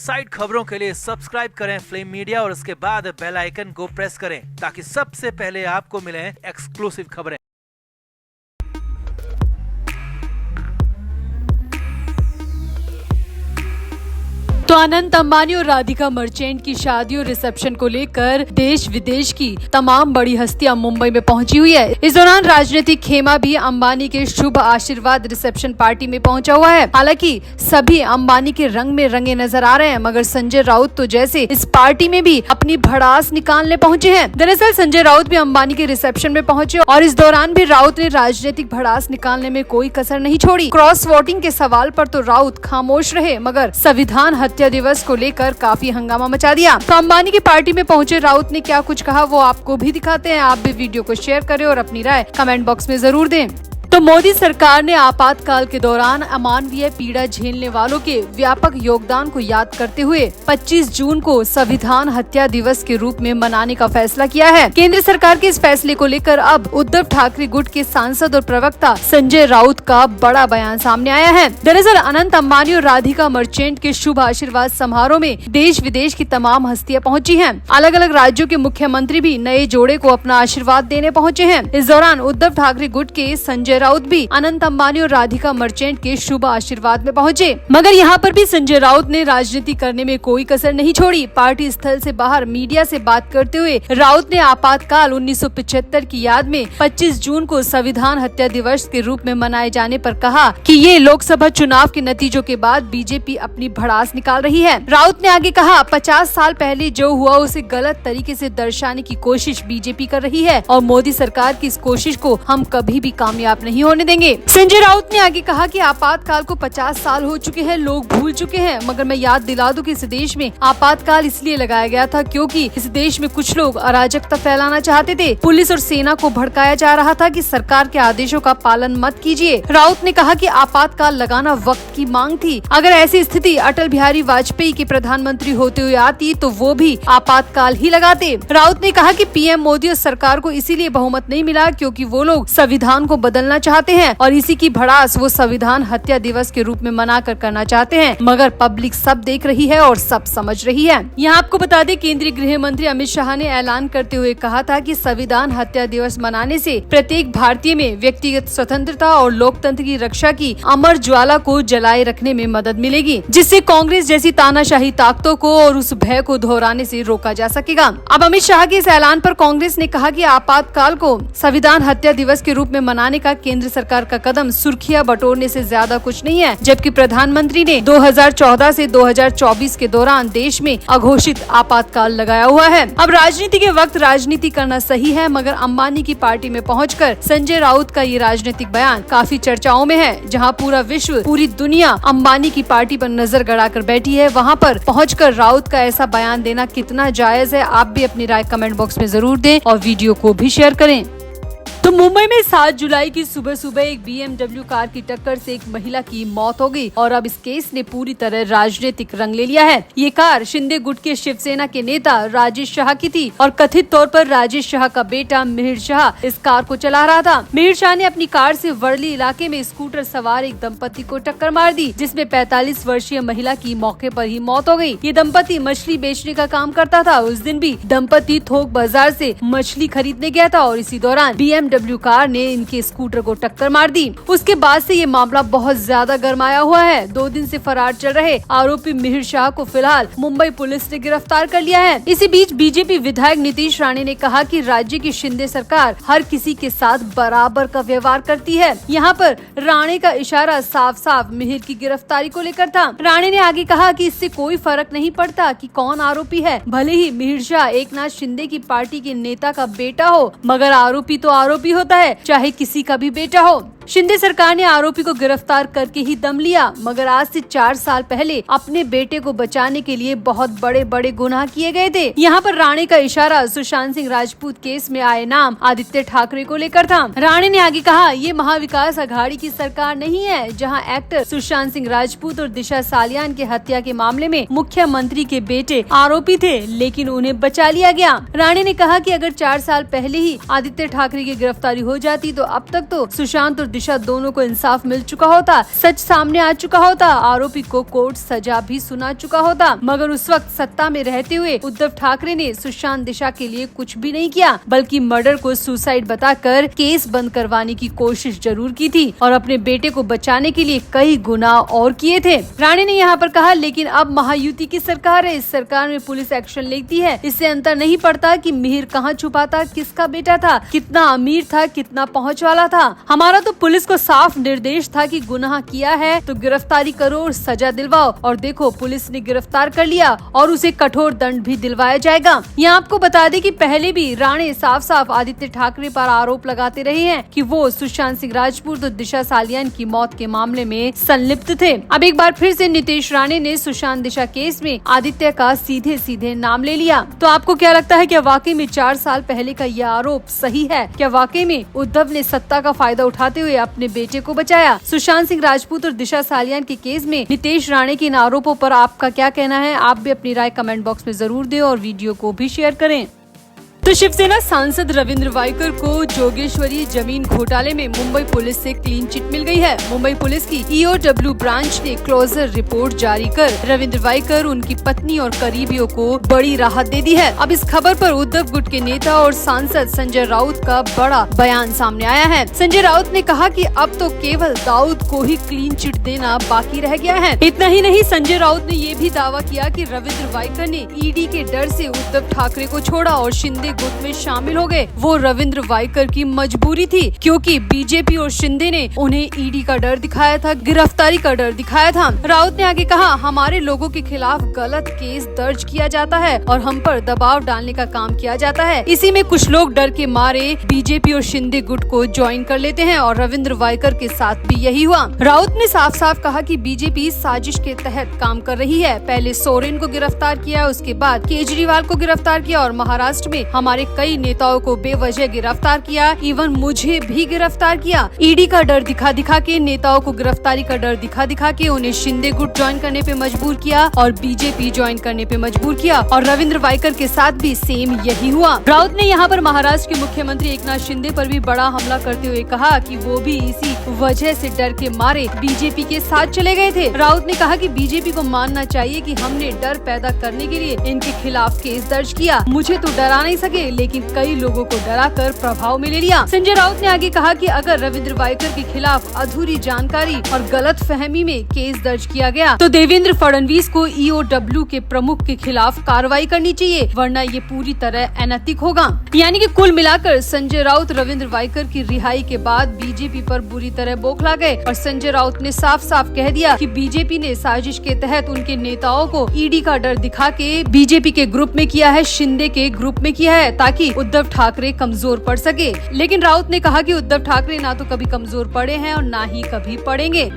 Side खबरों के लिए सब्सक्राइब करें फ्लेम मीडिया और उसके बाद बेल आइकन को प्रेस करें ताकि सबसे पहले आपको मिले एक्सक्लूसिव खबरें। तो अनंत अंबानी और राधिका मर्चेंट की शादी और रिसेप्शन को लेकर देश विदेश की तमाम बड़ी हस्तियां मुंबई में पहुंची हुई है। इस दौरान राजनीतिक खेमा भी अंबानी के शुभ आशीर्वाद रिसेप्शन पार्टी में पहुंचा हुआ है। हालांकि सभी अंबानी के रंग में रंगे नजर आ रहे हैं, मगर संजय राउत तो जैसे इस पार्टी में भी अपनी भड़ास निकालने पहुंचे हैं। दरअसल संजय राउत भी अंबानी के रिसेप्शन में पहुंचे और इस दौरान भी राउत ने राजनीतिक भड़ास निकालने में कोई कसर नहीं छोड़ी। क्रॉस वोटिंग के सवाल पर तो राउत खामोश रहे, मगर संविधान हत्या दिवस को लेकर काफी हंगामा मचा दिया। तो अंबानी की पार्टी में पहुंचे राउत ने क्या कुछ कहा वो आपको भी दिखाते हैं। आप भी वीडियो को शेयर करें और अपनी राय कमेंट बॉक्स में जरूर दें। तो मोदी सरकार ने आपातकाल के दौरान अमानवीय पीड़ा झेलने वालों के व्यापक योगदान को याद करते हुए 25 जून को संविधान हत्या दिवस के रूप में मनाने का फैसला किया है। केंद्र सरकार के इस फैसले को लेकर अब उद्धव ठाकरे गुट के सांसद और प्रवक्ता संजय राउत का बड़ा बयान सामने आया है। दरअसल अनंत अंबानी और राधिका मर्चेंट के शुभ आशीर्वाद समारोह में देश विदेश की तमाम हस्तियां पहुंची हैं। अलग अलग राज्यों के मुख्यमंत्री भी नए जोड़े को अपना आशीर्वाद देने पहुंचे हैं। इस दौरान उद्धव ठाकरे गुट के संजय राउत भी अनंत अंबानी और राधिका मर्चेंट के शुभ आशीर्वाद में पहुंचे, मगर यहाँ पर भी संजय राउत ने राजनीति करने में कोई कसर नहीं छोड़ी। पार्टी स्थल से बाहर मीडिया से बात करते हुए राउत ने आपातकाल 1975 की याद में 25 जून को संविधान हत्या दिवस के रूप में मनाए जाने पर कहा कि ये लोकसभा चुनाव के नतीजों के बाद बीजेपी अपनी भड़ास निकाल रही है। राउत ने आगे कहा, 50 साल पहले जो हुआ उसे गलत तरीके से दर्शाने की कोशिश बीजेपी कर रही है और मोदी सरकार की इस कोशिश को हम कभी भी कामयाब नहीं होने देंगे। संजय राउत ने आगे कहा कि आपातकाल को 50 साल हो चुके हैं, लोग भूल चुके हैं, मगर मैं याद दिला दूं कि इस देश में आपातकाल इसलिए लगाया गया था क्योंकि इस देश में कुछ लोग अराजकता फैलाना चाहते थे। पुलिस और सेना को भड़काया जा रहा था कि सरकार के आदेशों का पालन मत कीजिए। राउत ने कहा कि आपातकाल लगाना वक्त की मांग थी। अगर ऐसी स्थिति अटल बिहारी वाजपेयी के प्रधानमंत्री होते हुए आती तो वो भी आपातकाल ही लगाते। राउत ने कहा कि पीएम मोदी और सरकार को इसीलिए बहुमत नहीं मिला क्योंकि वो लोग संविधान को बदलना चाहते हैं और इसी की भड़ास वो संविधान हत्या दिवस के रूप में मनाकर करना चाहते हैं, मगर पब्लिक सब देख रही है और सब समझ रही है। यहाँ आपको बता दें, केंद्रीय गृह मंत्री अमित शाह ने ऐलान करते हुए कहा था कि संविधान हत्या दिवस मनाने से प्रत्येक भारतीय में व्यक्तिगत स्वतंत्रता और लोकतंत्र की रक्षा की अमर ज्वाला को जलाए रखने में मदद मिलेगी, जिससे कांग्रेस जैसी तानाशाही ताकतों को और उस भय को दोहराने से रोका जा सकेगा। अब अमित शाह के इस ऐलान पर कांग्रेस ने कहा कि आपातकाल को संविधान हत्या दिवस के रूप में मनाने का केंद्र सरकार का कदम सुर्खियां बटोरने से ज्यादा कुछ नहीं है, जबकि प्रधानमंत्री ने 2014 से 2024 के दौरान देश में अघोषित आपातकाल लगाया हुआ है। अब राजनीति के वक्त राजनीति करना सही है, मगर अंबानी की पार्टी में पहुंचकर संजय राउत का ये राजनीतिक बयान काफी चर्चाओं में है। जहां पूरा विश्व, पूरी दुनिया अंबानी की पार्टी पर नजर गड़ाकर बैठी है, वहां पर पहुंचकर राउत का ऐसा बयान देना कितना जायज है, आप भी अपनी राय कमेंट बॉक्स में जरूर दें और वीडियो को भी शेयर करें। तो मुंबई में 7 जुलाई की सुबह सुबह एक BMW कार की टक्कर से एक महिला की मौत हो गई और अब इस केस ने पूरी तरह राजनीतिक रंग ले लिया है। ये कार शिंदे गुट के शिवसेना के नेता राजेश शाह की थी और कथित तौर पर राजेश शाह का बेटा मिहिर शाह इस कार को चला रहा था। मिहिर शाह ने अपनी कार से वर्ली इलाके में स्कूटर सवार एक दंपति को टक्कर मार दी, जिसमें 45 वर्षीय महिला की मौके पर ही मौत हो गई। ये दंपति मछली बेचने का काम करता था। उस दिन भी दंपति थोक बाजार से मछली खरीदने गया था और इसी दौरान BMW कार ने इनके स्कूटर को टक्कर मार दी। उसके बाद से ये मामला बहुत ज्यादा गरमाया हुआ है। 2 दिन से फरार चल रहे आरोपी मिहिर शाह को फिलहाल मुंबई पुलिस ने गिरफ्तार कर लिया है। इसी बीच बीजेपी विधायक नीतीश राणे ने कहा कि राज्य की शिंदे सरकार हर किसी के साथ बराबर का व्यवहार करती है। यहाँ पर राणे का इशारा साफ साफ मिहिर की गिरफ्तारी को लेकर था। राणे ने आगे कहा कि इससे कोई फर्क नहीं पड़ता कि कौन आरोपी है, भले ही मिहिर शाह एकनाथ शिंदे की पार्टी के नेता का बेटा हो, मगर आरोपी तो आरोपी होता है, चाहे किसी का भी बेटा हो। शिंदे सरकार ने आरोपी को गिरफ्तार करके ही दम लिया, मगर आज से 4 साल पहले अपने बेटे को बचाने के लिए बहुत बड़े बड़े गुनाह किए गए थे। यहाँ पर राणे का इशारा सुशांत सिंह राजपूत केस में आए नाम आदित्य ठाकरे को लेकर था। राणे ने आगे कहा, ये महाविकास अघाड़ी की सरकार नहीं है जहाँ एक्टर सुशांत सिंह राजपूत और दिशा सालियान के हत्या के मामले में मुख्यमंत्री के बेटे आरोपी थे, लेकिन उन्हें बचा लिया गया। राणे ने कहा कि अगर 4 साल पहले ही आदित्य ठाकरे की गिरफ्तारी हो जाती तो अब तक तो सुशांत और दिशा दोनों को इंसाफ मिल चुका होता, सच सामने आ चुका होता, आरोपी को कोर्ट सजा भी सुना चुका होता। मगर उस वक्त सत्ता में रहते हुए उद्धव ठाकरे ने सुशांत दिशा के लिए कुछ भी नहीं किया, बल्कि मर्डर को सुसाइड बताकर केस बंद करवाने की कोशिश जरूर की थी और अपने बेटे को बचाने के लिए कई गुनाह और किए थे। राणे ने यहाँ पर कहा, लेकिन अब महायुति की सरकार है, इस सरकार में पुलिस एक्शन लेती है, इससे अंतर नहीं पड़ता कि मिहिर कहाँ छुपा था, किसका बेटा था, कितना अमीर था, कितना पहुँच वाला था। हमारा तो पुलिस को साफ निर्देश था कि गुनाह किया है तो गिरफ्तारी करो और सजा दिलवाओ, और देखो पुलिस ने गिरफ्तार कर लिया और उसे कठोर दंड भी दिलवाया जाएगा। यहाँ आपको बता दें कि पहले भी राणे साफ साफ आदित्य ठाकरे पर आरोप लगाते रहे हैं कि वो सुशांत सिंह राजपूत और दिशा सालियान की मौत के मामले में संलिप्त थे। अब एक बार फिर से नीतीश राणे ने सुशांत दिशा केस में आदित्य का सीधे सीधे नाम ले लिया। तो आपको क्या लगता है, क्या वाकई में 4 साल पहले का यह आरोप सही है? क्या वाकई में उद्धव ने सत्ता का फायदा उठाते हुए अपने बेटे को बचाया? सुशांत सिंह राजपूत और दिशा सालियान के केस में नीतीश राणे के इन आरोपों पर आपका क्या कहना है? आप भी अपनी राय कमेंट बॉक्स में जरूर दें और वीडियो को भी शेयर करें। तो शिवसेना सांसद रविंद्र वाइकर को जोगेश्वरी जमीन घोटाले में मुंबई पुलिस से क्लीन चिट मिल गई है। मुंबई पुलिस की EOW ब्रांच ने क्लोजर रिपोर्ट जारी कर रविंद्र वाइकर, उनकी पत्नी और करीबियों को बड़ी राहत दे दी है। अब इस खबर पर उद्धव गुट के नेता और सांसद संजय राउत का बड़ा बयान सामने आया है। संजय राउत ने कहा कि अब तो केवल दाऊद को ही क्लीन चिट देना बाकी रह गया है। इतना ही नहीं, संजय राउत ने ये भी दावा किया कि रविंद्र वाइकर ने ईडी के डर से उद्धव ठाकरे को छोड़ा और शिंदे गुट में शामिल हो गए। वो रविंद्र वाइकर की मजबूरी थी, क्योंकि बीजेपी और शिंदे ने उन्हें ईडी का डर दिखाया था, गिरफ्तारी का डर दिखाया था। राउत ने आगे कहा, हमारे लोगों के खिलाफ गलत केस दर्ज किया जाता है और हम पर दबाव डालने का काम किया जाता है। इसी में कुछ लोग डर के मारे बीजेपी और शिंदे गुट को ज्वाइन कर लेते हैं और रविंद्र वाइकर के साथ भी यही हुआ। राउत ने साफ साफ कहा कि बीजेपी साजिश के तहत काम कर रही है। पहले सोरेन को गिरफ्तार किया, उसके बाद केजरीवाल को गिरफ्तार किया और महाराष्ट्र में हमारे कई नेताओं को बेवजह गिरफ्तार किया, इवन मुझे भी गिरफ्तार किया। ईडी का डर दिखा दिखा के, नेताओं को गिरफ्तारी का डर दिखा दिखा के उन्हें शिंदे गुट ज्वाइन करने पे मजबूर किया और बीजेपी ज्वाइन करने पे मजबूर किया और रविंद्र वाइकर के साथ भी सेम यही हुआ। राउत ने यहाँ पर महाराष्ट्र के मुख्यमंत्री एकनाथ शिंदे पर भी बड़ा हमला करते हुए कहा कि वो भी इसी वजह से डर के मारे बीजेपी के साथ चले गए थे। राउत ने कहा कि बीजेपी को मानना चाहिए कि हमने डर पैदा करने के लिए इनके खिलाफ केस दर्ज किया। मुझे तो डरा नहीं सके, लेकिन कई लोगों को डराकर प्रभाव में ले लिया। संजय राउत ने आगे कहा कि अगर रविंद्र वाइकर के खिलाफ अधूरी जानकारी और गलत फहमी में केस दर्ज किया गया तो देवेंद्र फडणवीस को EOW के प्रमुख के खिलाफ कार्रवाई करनी चाहिए, वरना ये पूरी तरह अनैतिक होगा। यानी कि कुल मिलाकर संजय राउत रविंद्र वाइकर की रिहाई के बाद बीजेपी पर बुरी तरह बौखला गए और संजय राउत ने साफ साफ कह दिया कि बीजेपी ने साजिश के तहत उनके नेताओं को ईडी का डर दिखा के बीजेपी के ग्रुप में किया है, शिंदे के ग्रुप में किया है, ताकि उद्धव ठाकरे कमजोर पड़ सके। लेकिन राउत ने कहा कि उद्धव ठाकरे ना तो कभी कमजोर पड़े हैं और ना ही कभी पड़ेंगे।